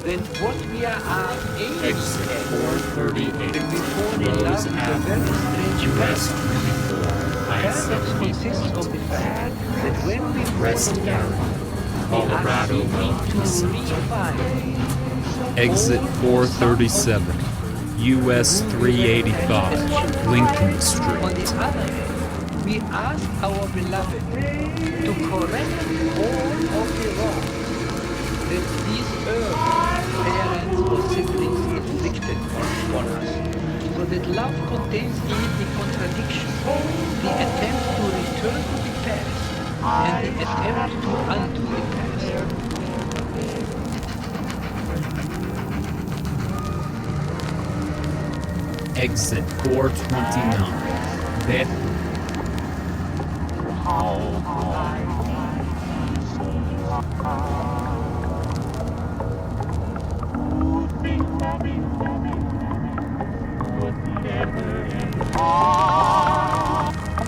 Then what we are aiming Exit at 438. when we fall in love Rose with a Avenue. very strange West paradox. 24. Paradox consists of the fact that when we fall West in Area. love, Colorado we are seeking to refine Exit 437, US 385, Lincoln On Street. the other hand, we ask our beloved to correct all of the wrongs that these parents or siblings inflicted on us, so that love contains in it the contradiction, the attempt to return to the past, and the attempt to undo the past. Exit 429, Beth.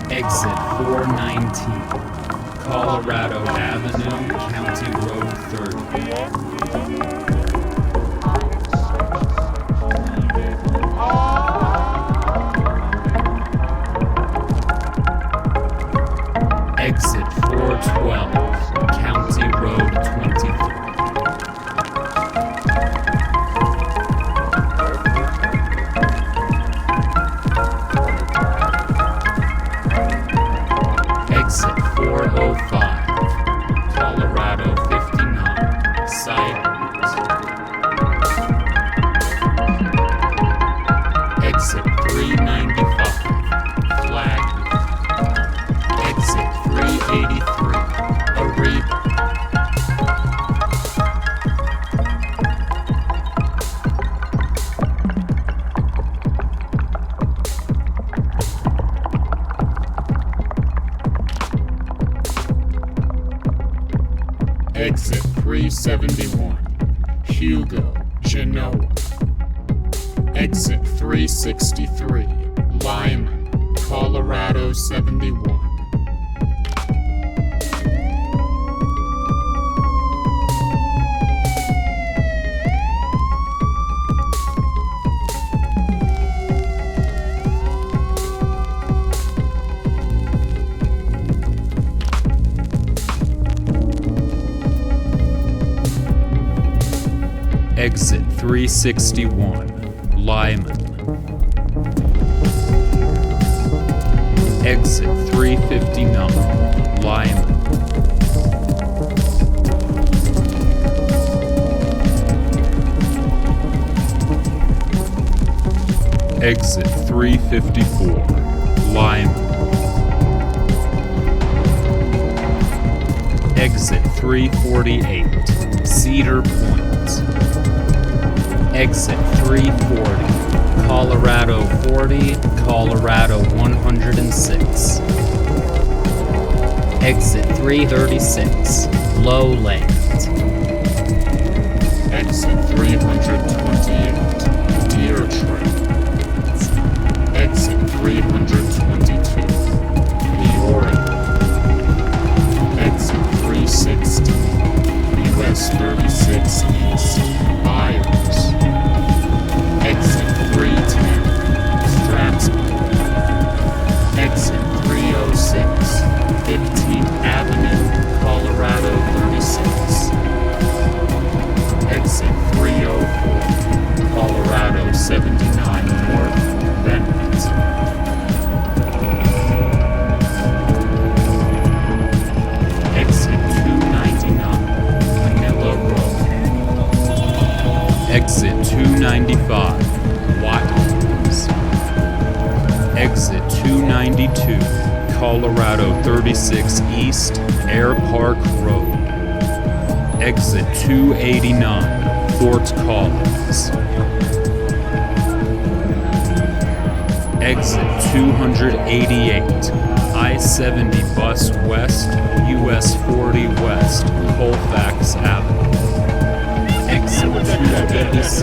Exit 419, Colorado Avenue, County Road 30. Exit 412, County Road 23. Exit 405, Colorado 59, side route. Exit 395, flag. Exit 383, Ariba. Exit 371, Hugo, Genoa. Exit 363, Lyman, Colorado 71. Exit 361, Lyman. Exit 359, Lyman. Exit 354, Lyman. Exit 348, Cedar Point. Exit 340, Colorado 40, Colorado 106. Exit 336, Lowland. Exit 328, Deer Trail. Exit 322, Peoria. Exit 360, US 36 East, Byers. Exit 310, Strasburg. Exit 306, 15th Avenue, Colorado 36. Exit 304, Colorado 79 North, Bennett. Exit 299, Manila Road. Exit 295, Watkins. Exit 292, Colorado 36 East, Air Park Road. Exit 289, Fort Collins. Exit 288, I-70 bus west, US 40 west, Colfax Avenue. Exit 286,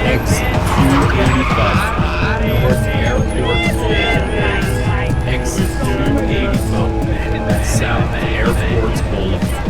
Exit 285, North Airport Boulevard. Exit 285, South Airport Boulevard.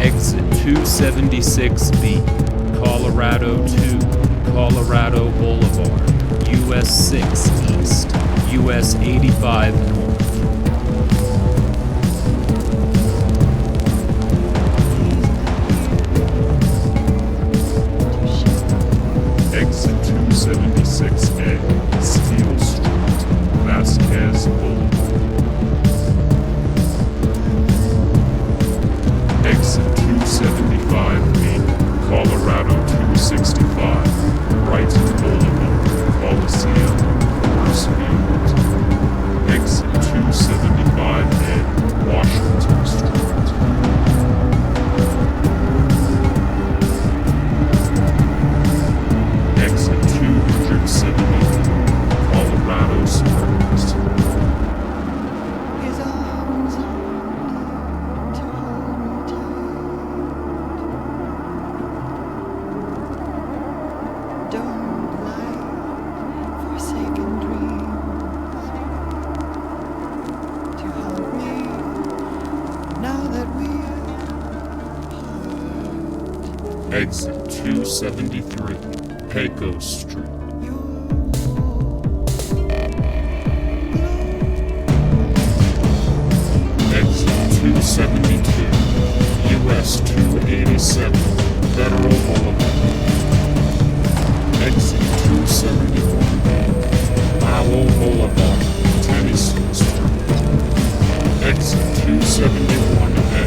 Exit 276B, Colorado 2, Colorado Boulevard, US 6 East, US 85 North. Exit 276A, Steel Street, Vasquez Boulevard. Exit 275B, Colorado 265, Brighton Boulevard, Coliseum, Coors Field. Exit 275A, Washington Street. Exit 270, Colorado Springs. His arms are to hold me tight. Don't like forsaken dreams to haunt me now that we're apart. Exit 273, Pecos Street. Exit 272, US 287, Federal Boulevard. Exit 271, Powell Boulevard, Tennessee Street. Exit 271A,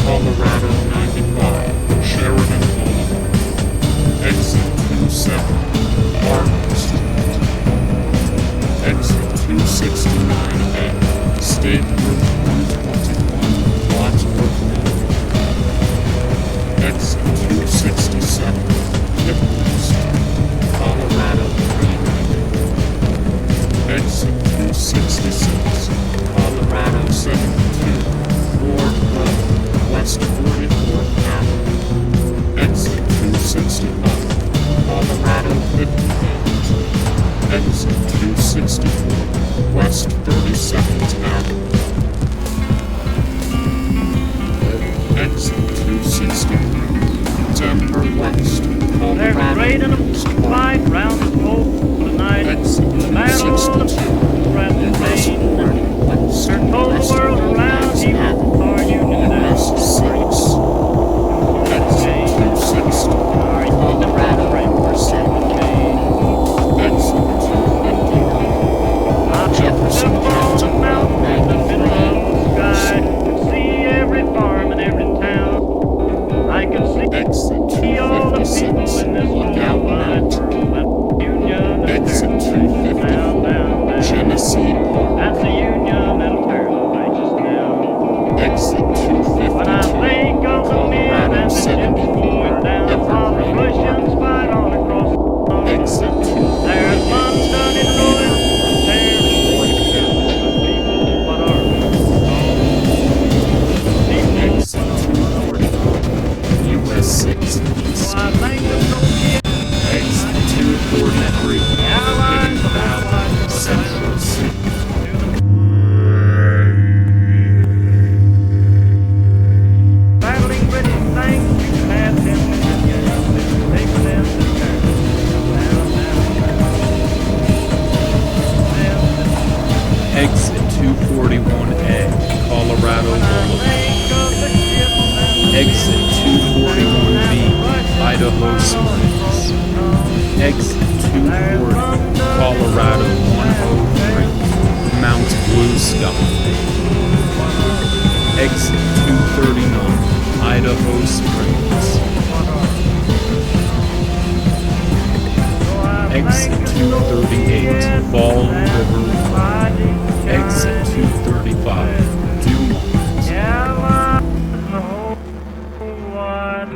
Colorado 95, Sheridan Boulevard. Exit 27, Barton Street. Exit 269A, State Route 121, Wadsworth, Maryland. Exit 267, Hickory Street, Colorado 390. Exit 266, Colorado 72, Ward Road, West 44th Avenue. Exit 265, Colorado 58. Exit 264, West 32nd Avenue. Exit 263, Denver West, They're Colorado raiding a East. fight round the pole tonight. Exit The battle of 262, the US 40 West, They're told the West world around 49th even Avenue. our union down. US 6. Exit 260, Colorado Exit 258, Jefferson Up on the County, mountain in the middle of the sky, 93. I can see every farm and every town. I can see Exit all the people 256, in this whole Lookout wide Mountain. world. That union is Exit down, 254, down, down. Genesee Park. That's the union that'll tear the righteous down. Exit When I 252, think of the men Colorado and the gypsies 74, going down, while the Evergreen Russians Park. fight all across the world. Exit There's one done in ruin, there's the people what are Exit 244, US 6 East. I think it's okay. Exit 243, Hidden Valley, Central City. Battling British tanks, you can have them in the game. Take them to church. Down, down, down. Exit 241A, Colorado Boulevard. Think of the ships and the Exit 241B, Idaho Springs. Exit 240, Colorado 103, Mount Blue Sky. Exit 239, Idaho Springs. Exit 238, Fall River Road. Exit 235, Dumont. The whole wide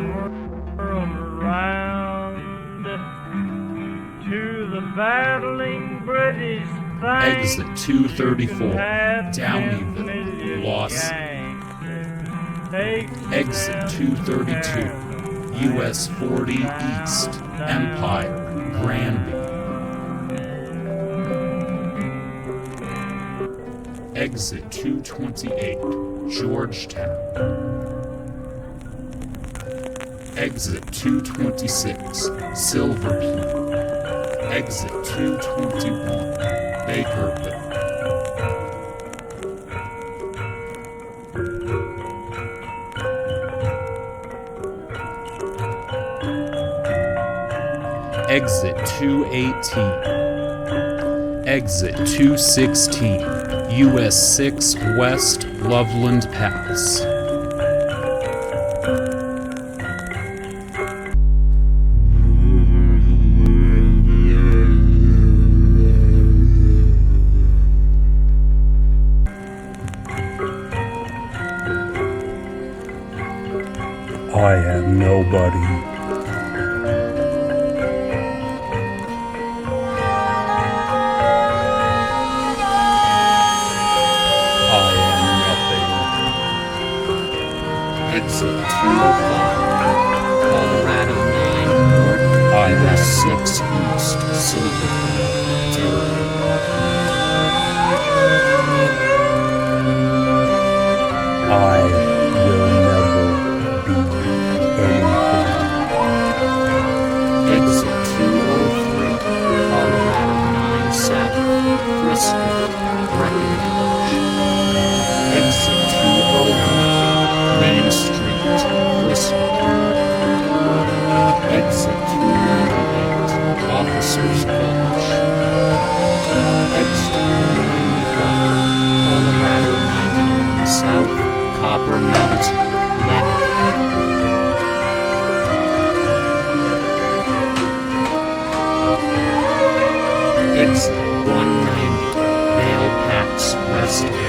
world around to the battling British tanks. Exit 234, Downeyville, Loss. Exit 232, US 40 East, Empire, Granby. Exit 228, Georgetown. Exit 226, Silver Plum. Exit 221, Bakerville. Exit 218. Exit 216, US 6 West Loveland Pass. I am nobody. I am nothing. Exit 205, Colorado 9 North, I US am 6 East, Silverville, Delaware. I will never be anything. Exit 203, Colorado 9 South, Frisco, Breckenridge. Exit 201, Main Street, Frisco. Exit 298, Officers Gulch. Exit 195, Colorado 91 South, Copper Mountain, Left. Exit 190, Vale Pax Reservoir.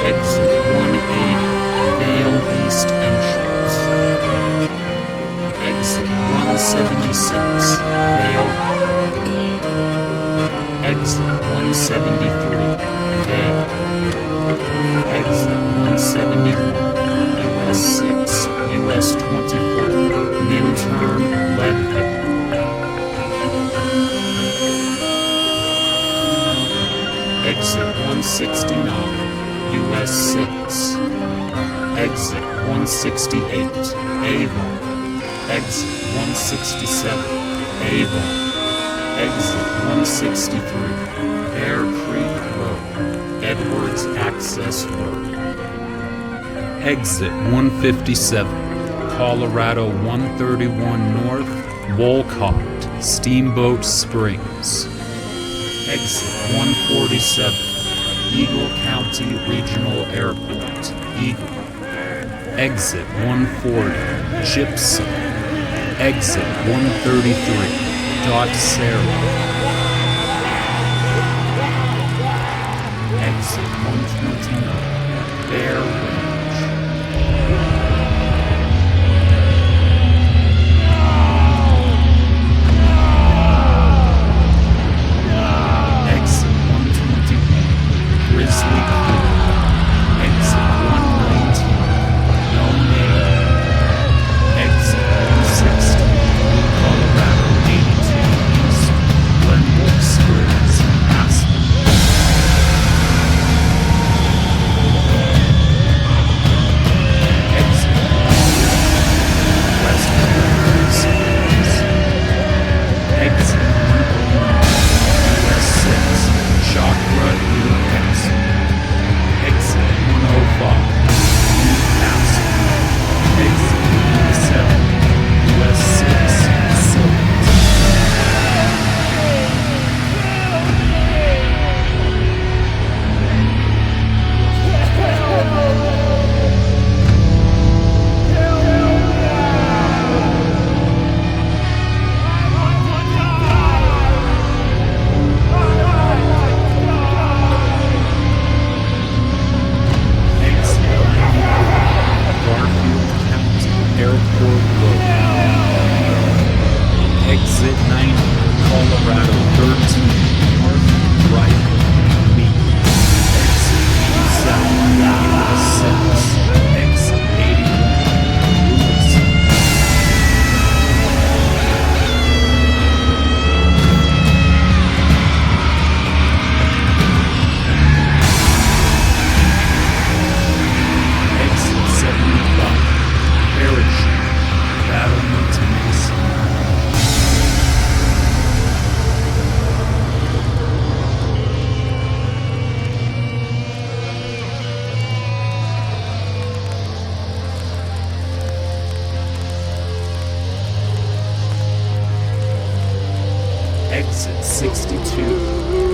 Exit 180, Vale East Entrance. Exit 176, Vale. Exit 173, Vale. Exit 171, US 6, US 24, Minturn, Leadville. Exit 169, US 6. Exit 168, Avon. Exit 167, Avon. Exit 163, Bear Creek Road, Edwards Access Road. Exit 157, Colorado 131 North, Wolcott, Steamboat Springs. Exit 147, Eagle County Regional Airport, Eagle. Exit 140, Gypsum. Exit 133, Dot Sarah. Exit 129, Bear Range. Exit 121, Grizzly Creek. Exit 119, No Name. Exit 160, Colorado 82 East, Glenwood Springs, Aspen. Exit 62,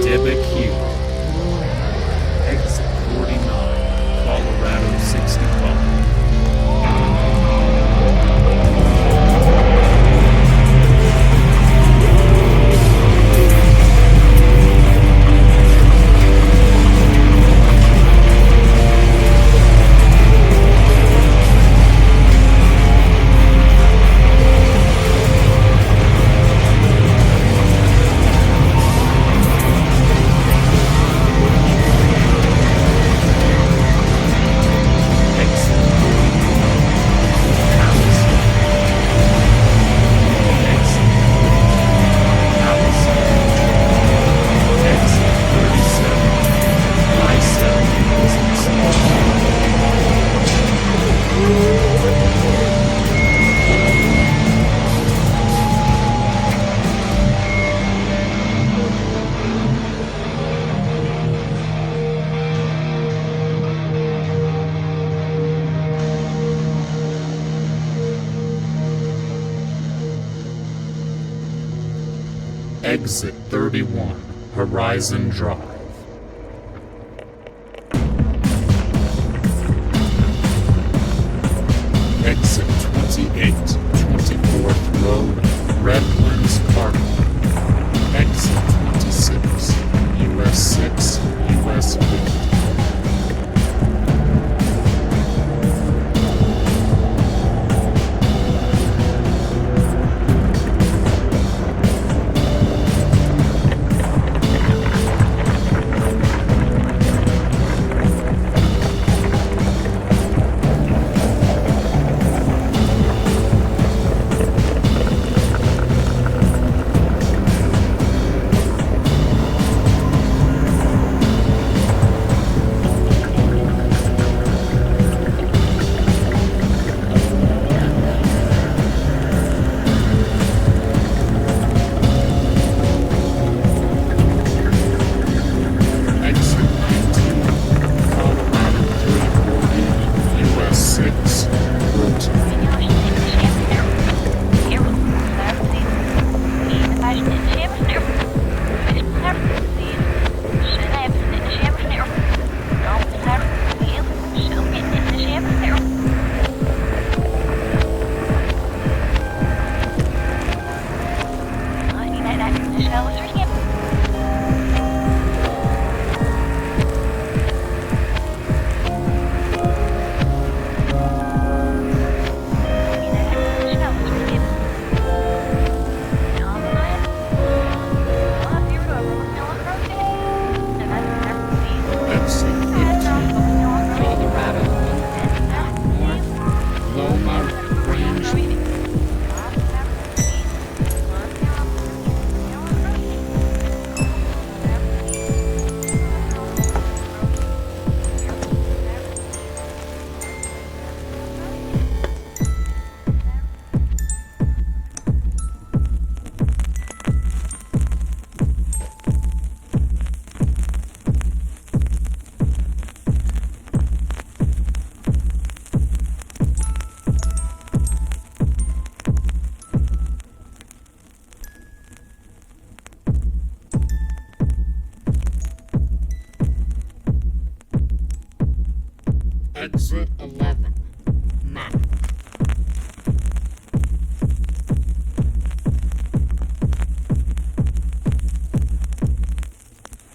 Debecue. Exit 49, Colorado 65. Exit 31, Horizon Drive. Exit 28, 24th Road, Redlands, Cardinal. Exit 26, US 6, US 50. Exit 11, map.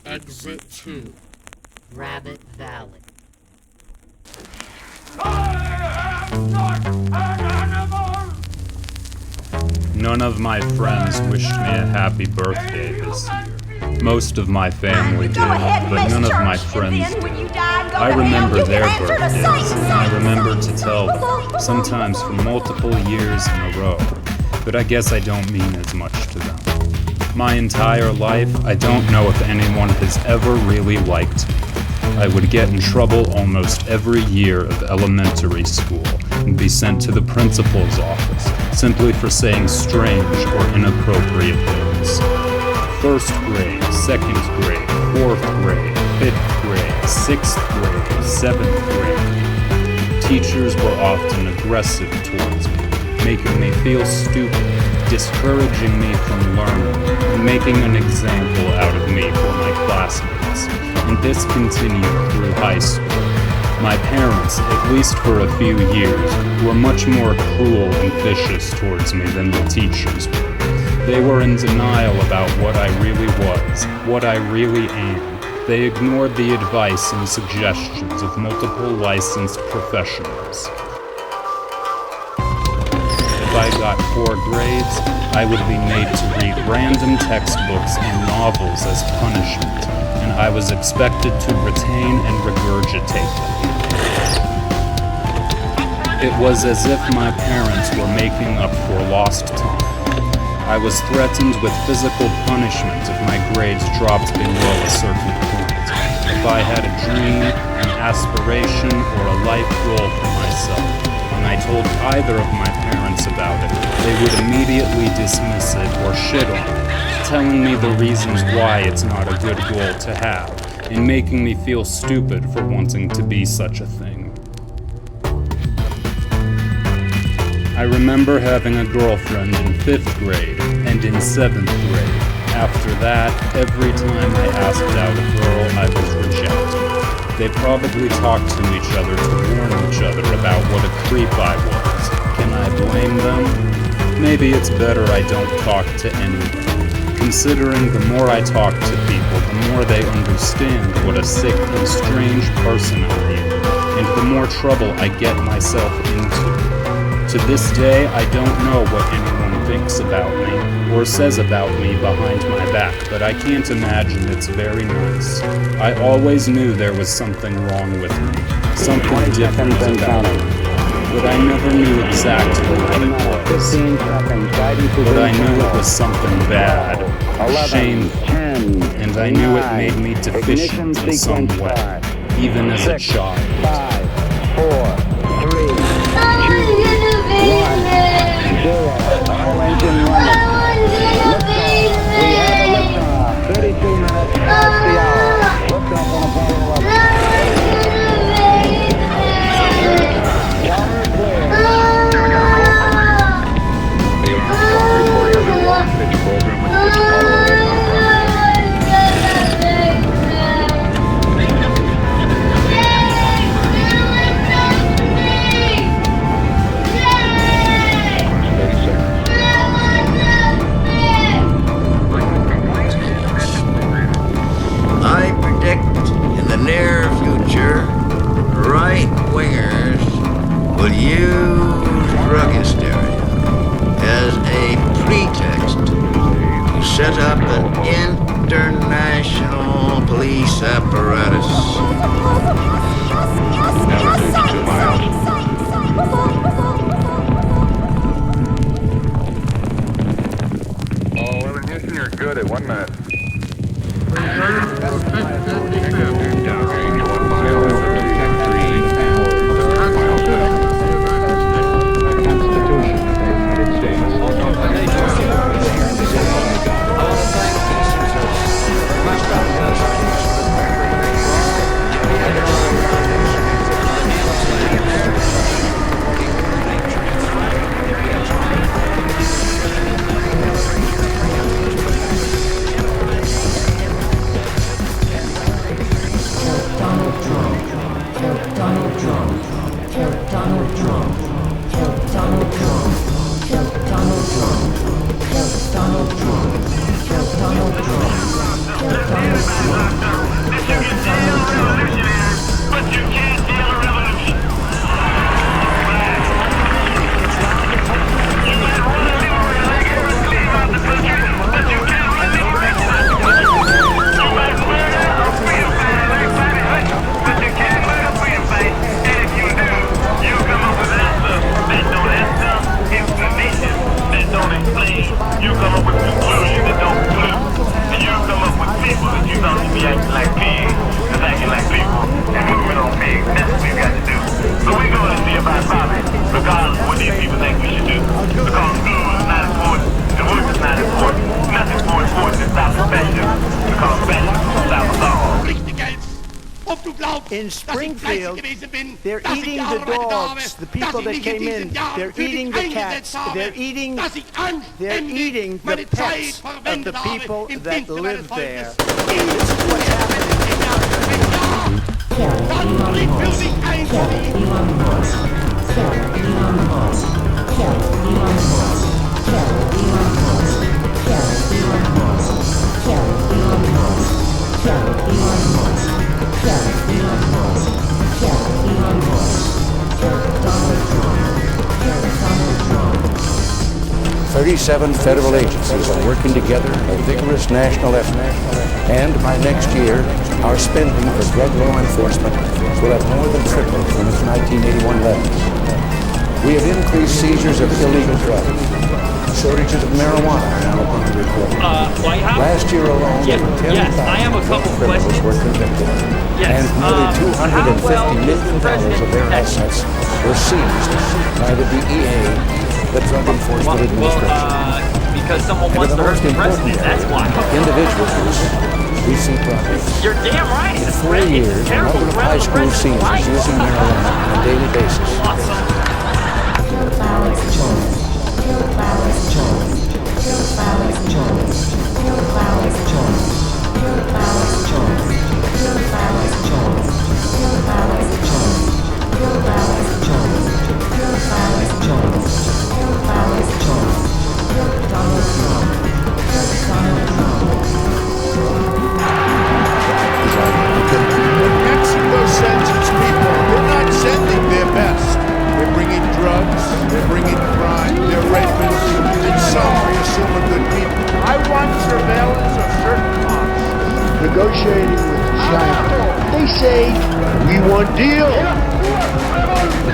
Exit 2, Rabbit Valley. I am not an animal! None of my friends wished me a happy birthday this year. Most of my family did, but none of my friends did. I remember their birthdays, and I remember to tell them, sometimes for multiple years in a row, but I guess I don't mean as much to them. My entire life, I don't know if anyone has ever really liked me. I would get in trouble almost every year of elementary school and be sent to the principal's office simply for saying strange or inappropriate things. First grade, second grade, fourth grade, fifth grade, sixth grade, seventh grade. Teachers were often aggressive towards me, making me feel stupid. discouraging me from learning and making an example out of me for my classmates. And this continued through high school. My parents, at least for a few years, were much more cruel and vicious towards me than the teachers were. They were in denial about what I really was, what I really am. They ignored the advice and suggestions of multiple licensed professionals. If I got 4 grades, I would be made to read random textbooks and novels as punishment, and I was expected to retain and regurgitate them. It was as if my parents were making up for lost time. I was threatened with physical punishment if my grades dropped below a certain point. If I had a dream, an aspiration, or a life goal for myself, and I told either of my parents about it, they would immediately dismiss it or shit on it, telling me the reasons why it's not a good goal to have, and making me feel stupid for wanting to be such a thing. I remember having a girlfriend in 5th grade and in 7th grade. After that, every time I asked out a girl, I was rejected. They probably talked to each other to warn each other about what a creep I was. Can I blame them? Maybe it's better I don't talk to anyone. Considering the more I talk to people, the more they understand what a sick and strange person I am, and the more trouble I get myself into. To this day, I don't know what anyone thinks about me or says about me behind my back, but I can't imagine it's very nice. I always knew there was something wrong with me, something different about me, but I never knew exactly what it was. But I knew it was something bad, shameful, and I knew it made me deficient in some way, even as a child. 5, 4, 3, 2, 1, 0. All engine running. Liftoff. We have a liftoff. 32 minutes past the hour. Liftoff on Apollo 11. Tower clear. Pitch program with Apollo 11 I predict in the near future, right-wingers will use drug hysteria as a pretext to set up an international police apparatus. Altitude 2 miles. Oh, 11 Houston, you're good at 1 minute. in Springfield, they're eating the dogs, the people that came in. They're eating the cats. They're eating the pets of the people that live there. This is what's happening. Thirty-seven federal agencies are working together in a vigorous national effort. And by next year, our spending for drug law enforcement will have more than tripled from its 1981 levels. We have increased seizures of illegal drugs. Shortages of marijuana are now being reported. Last year alone, over 10,000 criminals were convicted. And nearly $250 million of their assets were seized by the DEA, the Drug Enforcement Administration. Because someone wants to hurt the president, that's why. Individuals, we see progress. You're damn right. In 4 years, the number of high school seniors using marijuana on a daily basis. Awesome. Mexico sends its people. They're not sending their best. They're bringing drugs, they're bringing crime, they're rapists, and some we assume are good people. I want surveillance of certain mobs. Negotiating with China. They say, we want deal.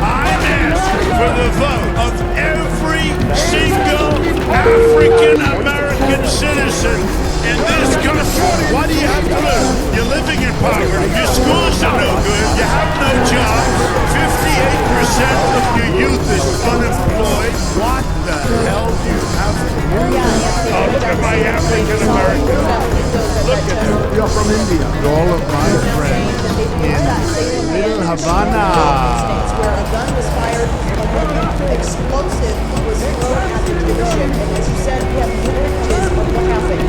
I'm asking for the vote of every single African-American citizen in this country. What do you have to lose? You're living in poverty. Your schools are no good. You have no jobs. 58% of your youth is unemployed. What the hell do you have to lose? Oh, look at my African-American. Look at them. You're from India. All of my friends in Little Havana. Where a gun was fired, a explosive was thrown at the dealership, and as you said, we have images of what happened.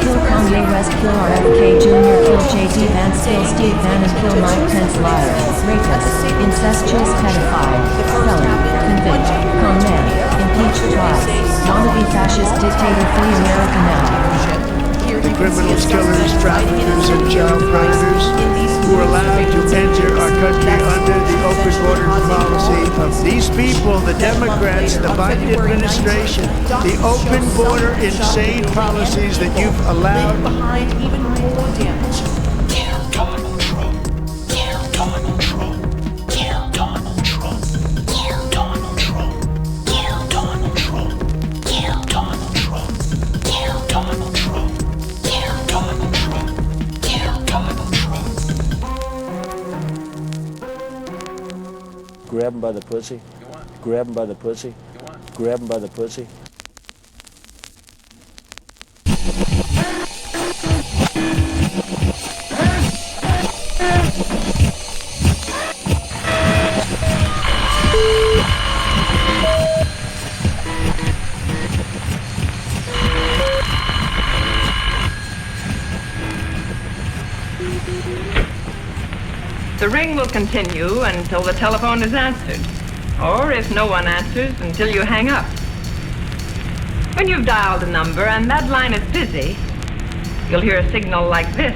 Kill Kanye West, kill RFK Jr., kill JD Vance, kill Steve Bannon, kill Mike Pence, liar, rapist, incestuous pedophile, felon, convict, con man, impeach twice, wannabe fascist dictator, free America now. The criminals, killers, traffickers, and child predators who are allowed to enter our country under the open borders policy of these people, the Democrats, the Biden administration, the open border insane policies that you've allowed. Behind even more damage. Kill Donald Trump. Kill Donald Trump. Kill Donald Trump. Kill Donald Trump. Kill Donald Trump. Kill Donald Trump. Kill Donald Trump. Kill Donald Trump. Kill Donald Trump. Grab him by the pussy. Grab him by the pussy. Grab him by the pussy. The ring will continue until the telephone is answered, or if no one answers, until you hang up. When you've dialed a number and that line is busy, you'll hear a signal like this.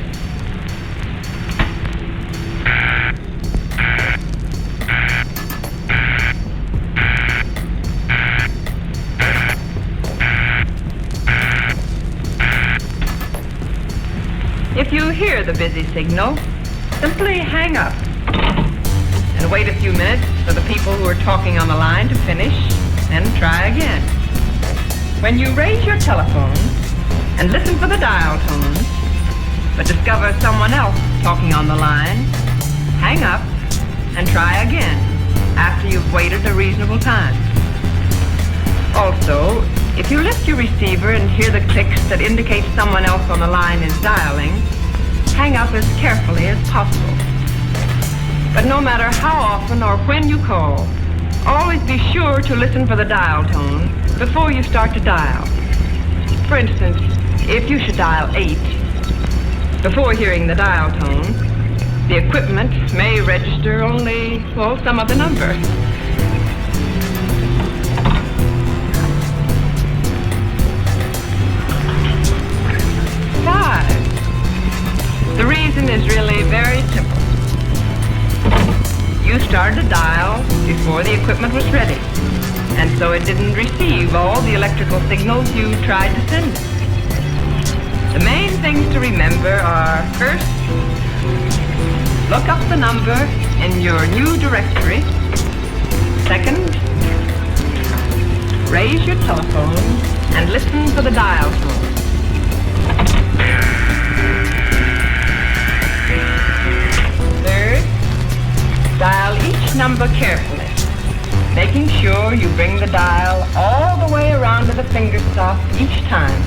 If you hear the busy signal, simply hang up and wait a few minutes for the people who are talking on the line to finish, and try again. When you raise your telephone and listen for the dial tones, but discover someone else talking on the line, hang up and try again after you've waited a reasonable time. Also, if you lift your receiver and hear the clicks that indicate someone else on the line is dialing, hang up as carefully as possible. But no matter how often or when you call, always be sure to listen for the dial tone before you start to dial. For instance, if you should dial 8, before hearing the dial tone, the equipment may register only, well, some other number. The reason is really very simple. You started a dial before the equipment was ready, and so it didn't receive all the electrical signals you tried to send it. The main things to remember are, first, look up the number in your new directory. Second, raise your telephone and listen for the dial tone. Third, dial each number carefully, making sure you bring the dial all the way around to the finger stop each time.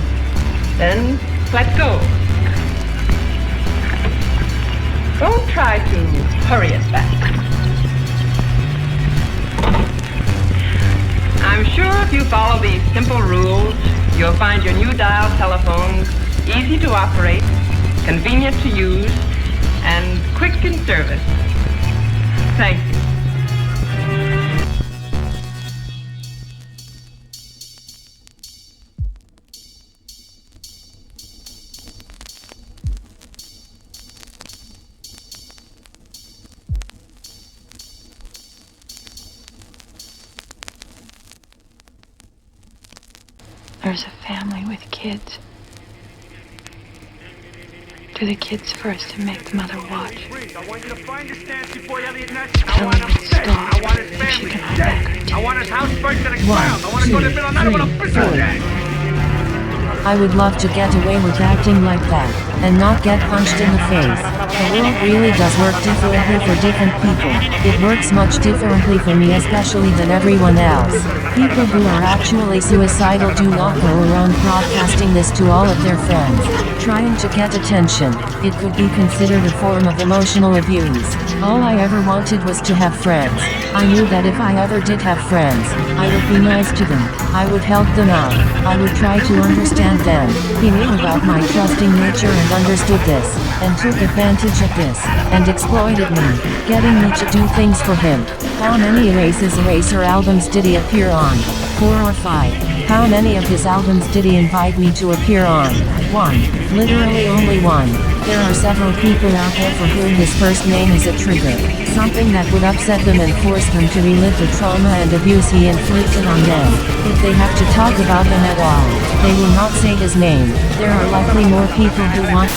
Then let go. Don't try to hurry it back. I'm sure if you follow these simple rules, you'll find your new dial telephones easy to operate, convenient to use, and quick in service. Thank you. There's a family with kids. Do the kids first and make the mother watch. I want you to find your stance before you leave next. Tell her to stop if she can hold back her tears. I want his house burnt to the ground. I want to go to the middle of the night. I want to push her. I would love to get away with acting like that, and not get punched in the face. The world really does work differently for different people. It works much differently for me especially than everyone else. People who are actually suicidal do not go around broadcasting this to all of their friends, trying to get attention. It could be considered a form of emotional abuse. All I ever wanted was to have friends. I knew that if I ever did have friends, I would be nice to them. I would help them out. I would try to understand them. He knew about my trusting nature and understood this, and took advantage of this, and exploited me, getting me to do things for him. How many Eraser albums did he appear on? 4 or 5. How many of his albums did he invite me to appear on? 1. Literally only 1. There are several people out there for whom his first name is a trigger, something that would upset them and force them to relive the trauma and abuse he inflicted on them. If they have to talk about them at all, they will not say his name. There are likely more people who want.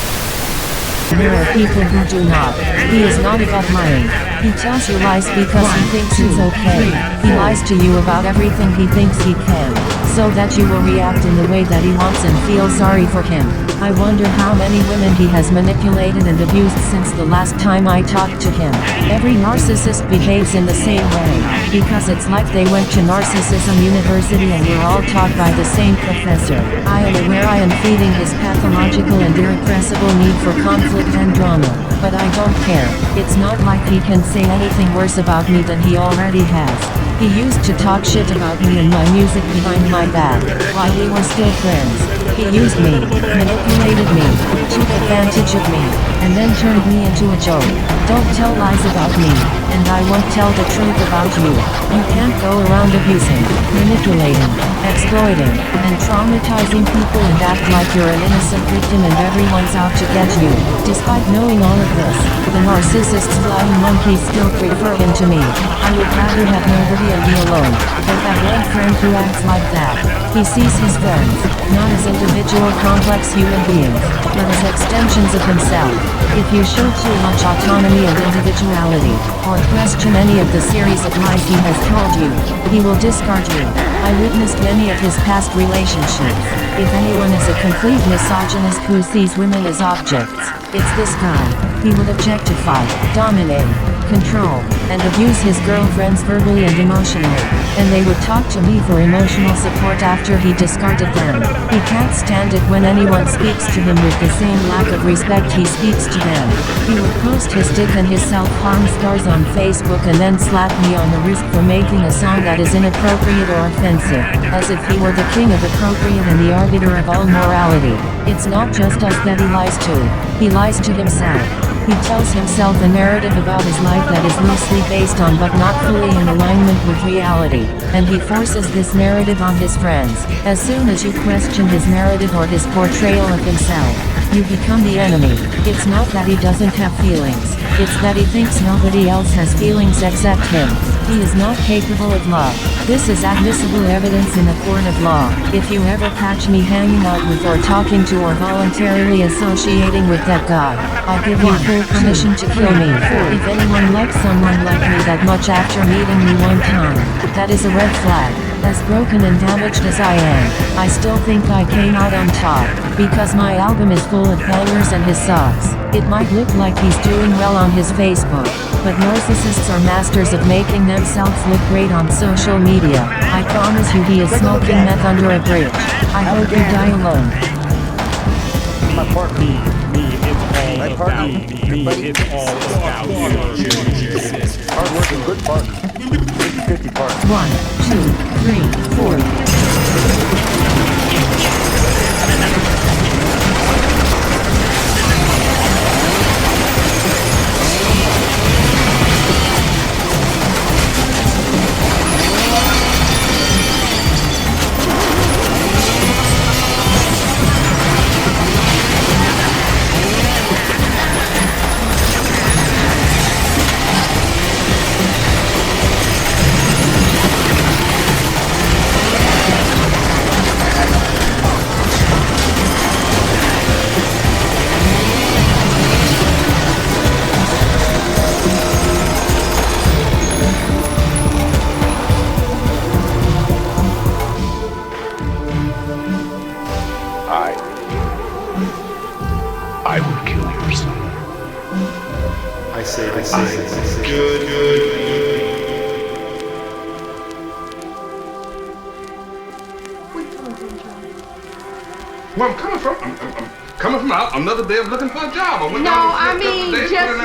There are people who do not. He is not above lying. He tells you lies because he thinks it's okay. He lies to you about everything he thinks he can, so that you will react in the way that he wants and feel sorry for him. I wonder how many women he has manipulated and abused since the last time I talked to him. Every narcissist behaves in the same way, because it's like they went to Narcissism University and were all taught by the same professor. I am aware I am feeding his pathological and irrepressible need for conflict and drama, but I don't care. It's not like he can say anything worse about me than he already has. He used to talk shit about me and my music behind my back, while we were still friends. He used me, manipulated me, took advantage of me, and then turned me into a joke. Don't tell lies about me, and I won't tell the truth about you. You can't go around abusing, manipulating, exploiting, and traumatizing people and act like you're an innocent victim and everyone's out to get you. Despite knowing all of this, the narcissist's flying monkeys still prefer him to me. I would rather have nobody and be alone, than have one friend who acts like that. He sees his friends, not as individual complex human beings, but as extensions of himself. If you show too much autonomy and individuality, or question any of the series of lies he has told you, he will discard you. I witnessed many of his past relationships. If anyone is a complete misogynist who sees women as objects, it's this guy. He would objectify, dominate, control, and abuse his girlfriends verbally and emotionally, and they would talk to me for emotional support after he discarded them. He can't stand it when anyone speaks to him with the same lack of respect he speaks to them. He would post his dick and his self-harm scars on Facebook and then slap me on the wrist for making a song that is inappropriate or offensive, as if he were the king of appropriate and the arbiter of all morality. It's not just us that he lies to. He lies to himself. He tells himself a narrative about his life that is loosely based on but not fully in alignment with reality, and he forces this narrative on his friends. As soon as you question his narrative or his portrayal of himself, you become the enemy. It's not that he doesn't have feelings, it's that he thinks nobody else has feelings except him. He is not capable of love. This is admissible evidence in a court of law. If you ever catch me hanging out with or talking to or voluntarily associating with that guy, I give you full permission to kill me. If anyone likes someone like me that much after meeting me one time, that is a red flag. As broken and damaged as I am, I still think I came out on top, because my album is full of bangers and his sucks. It might look like he's doing well on his Facebook, but narcissists are masters of making themselves look great on social media. I promise you he is smoking meth under a bridge. I hope you die alone. My part me, it's all about me, it's all about you. Hard working, good partner. 50 partner. 1, 2, 3, I would kill your son. I say. Good. Where I'm coming from? I'm coming from another day of looking for a job. Just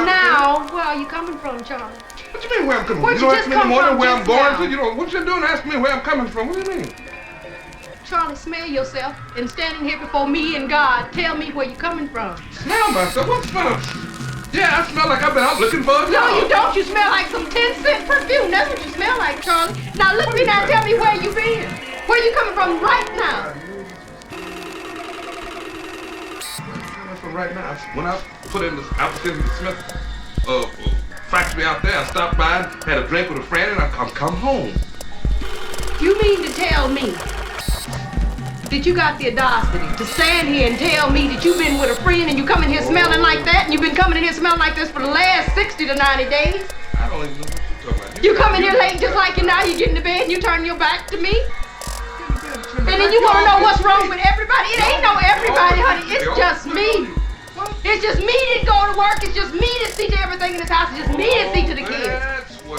now. Where are you coming from, Charlie? What you mean where I'm coming from? Where'd You you don't just ask me in the come morning from where I'm just going now? to. You know, what you doing asking me where I'm coming from? What do you mean? Charlie, smell yourself and standing here before me and God, tell me where you're coming from. Smell myself? What smell? Yeah, I smell like I've been out looking for a job. No, you don't. You smell like some 10-cent perfume. That's what you smell like, Charlie. Now look me now and tell me where you been. Where you coming from right now? From right now, when I put in the Smith factory out there, I stopped by, had a drink with a friend, and I come home. You mean to tell me that you got the audacity to stand here and tell me that you've been with a friend and you come in here smelling like that, and you've been coming in here smelling like this for the last 60 to 90 days? I don't even know what you're talking about. You come in here late just like you now, you get in the bed and you turn your back to me? And then you want to know what's wrong with everybody? It ain't no everybody, honey. It's just me. It's just me that go to work. It's just me that see to everything in this house. It's just me that see to the kids.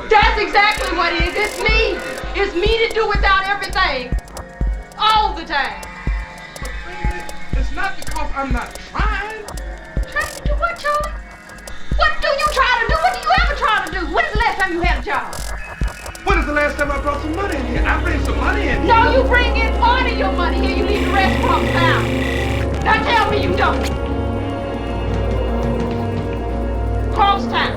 That's exactly what it is. It's me. It's me to do without everything. All the time. But baby, it's not because I'm not trying. Trying to do what, Charlie? What do you try to do? What do you ever try to do? When is the last time you had a job? When is the last time I brought some money in here? I bring some money in here. No, you bring in part of your money here. You leave the rest from town. Now tell me you don't. Cross town.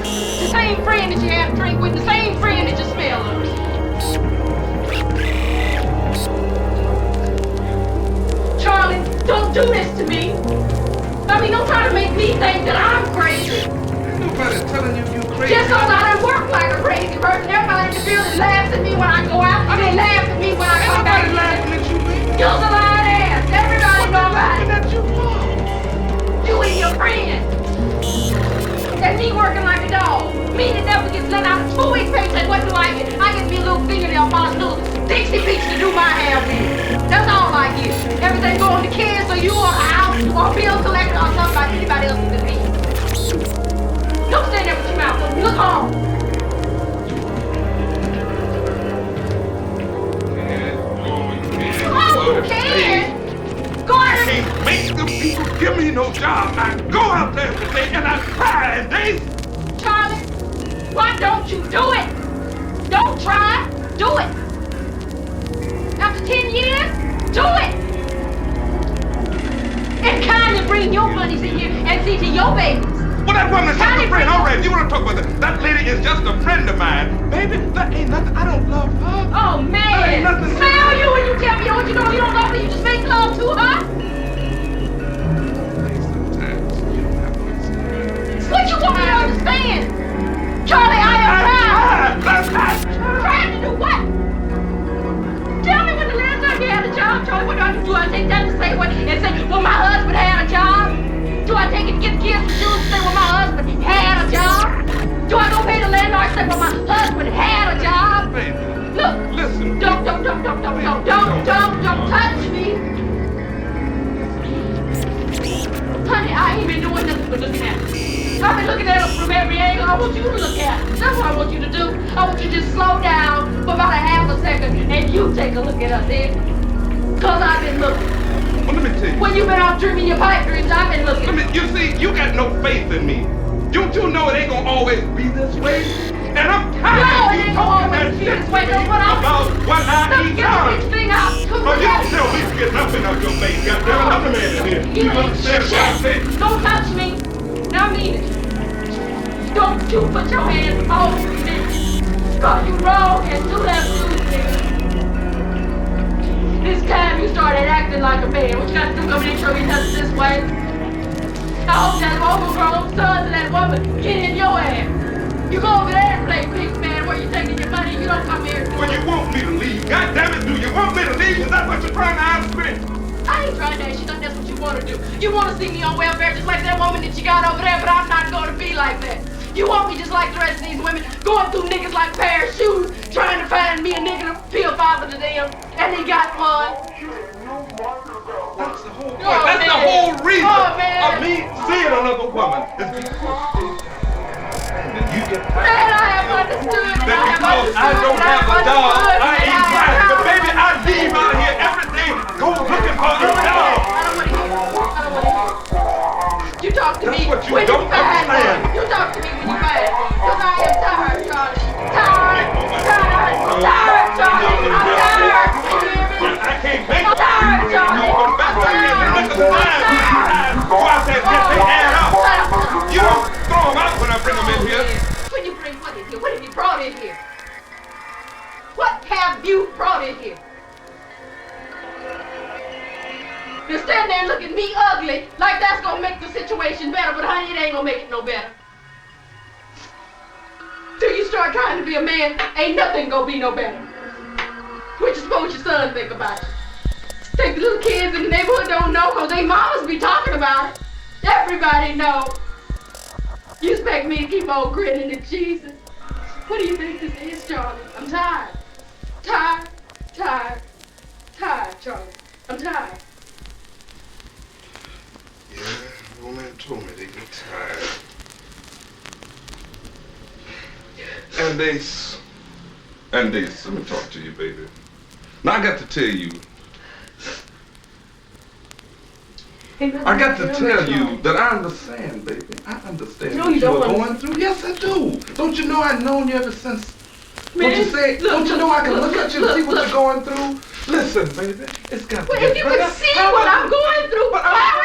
The same friend that you had a drink with, the same friend that you smell of. Charlie, don't do this to me. I mean, don't try to make me think that I'm crazy. Ain't nobody telling you crazy. Just because I don't work like a crazy person. Everybody in the building laughs at me when I go out. They laugh at me when Look home. Oh, you can. Go I ahead. can't make them people give me no job. I go out there every day and I try and they... Charlie, why don't you do it? Don't try, do it. After 10 years, do it. And kindly bring your monies in here and see to your babies. Well, that woman's just a friend. All right, you want to talk about that? That lady is just a friend of mine. Baby, that ain't nothing. I don't love her. Oh, man. That ain't nothing. Smell you when you tell me you don't love her. You just make love to her. What you want me to understand? Charlie, I am proud. Trying to do what? Tell me when the last time you had a job, Charlie. What do I do? Do I take that the same way and say, well, my husband had a job? Do I take it to get kids from shoes and say, well, my husband had a job? Do I go pay the landlord and say, well, my husband had a job? Look, listen. Don't touch me. Honey, I ain't been doing nothing but looking at it. I've been looking at it from every angle. I want you to look at it. That's what I want you to do. I want you to just slow down for about a half a second and you take a look at us here. Cause I've been looking. Well, let me tell you. When you've been off dreaming your pipe dreams, I've been looking. You see, you got no faith in me. Don't you know it ain't gonna always be this way? And I'm tired of you talking that shit to me about what I eat done. Oh, you don't tell me to get nothing out your face. You got another man in here. You understand what I'm saying? Don't touch me. I mean it. Don't you put your hands all over me. Cause you wrong and do that too, this time you started acting like a man. What you got to do? Come in and show you nothing this way. I hope that overgrown sons of that woman get in your ass. You go over there and play big man where you taking your money. You don't come here. Well, you want me to leave. God damn it, do you want me to leave? Is that what you're trying to ask me? I ain't trying to ask you nothing. That's what you want to do. You want to see me on welfare just like that woman that you got over there, but I'm not going to be like that. You want me just like the rest of these women, going through niggas like a pair of shoes, trying to find me a nigga to be a father to them, and he got one. That's the whole point. That's the whole reason of me seeing another woman. You get man, I have understood. Because I don't have a job, I ain't trying. But baby, I leave out of here every day, go looking for a job. I don't want to hear. You talk to me what you when don't you find understand. one. You talk to me when you find one. Because I am tired, Charlie. Tired, Charlie. I'm tired. I can't make I'm tired, Charlie. the best I can to look at the time. Go out there and get their ass up. You don't throw them out when I bring them in here. When you bring what in here? What have you brought in here? What have you brought in here? You're standing there looking at me ugly, like that's gonna make the situation better, but honey, it ain't gonna make it no better. Till you start trying to be a man, ain't nothing gonna be no better. What you suppose your son think about you? Think the little kids in the neighborhood don't know, cause they mamas be talking about it. Everybody know. You expect me to keep on grinning at Jesus? What do you think this is, Charlie? I'm tired. Tired, Charlie. I'm tired. Yeah, the old man told me they get tired. And they, let me talk to you, baby. Now I got to tell you, that I understand, baby. I understand what you're going through. Yes, I do. Don't you know I've known you ever since? Man, Don't you know I can look at you and see what you're going through? Listen, baby, it's got to Well, get if you better. could see what I'm going through, how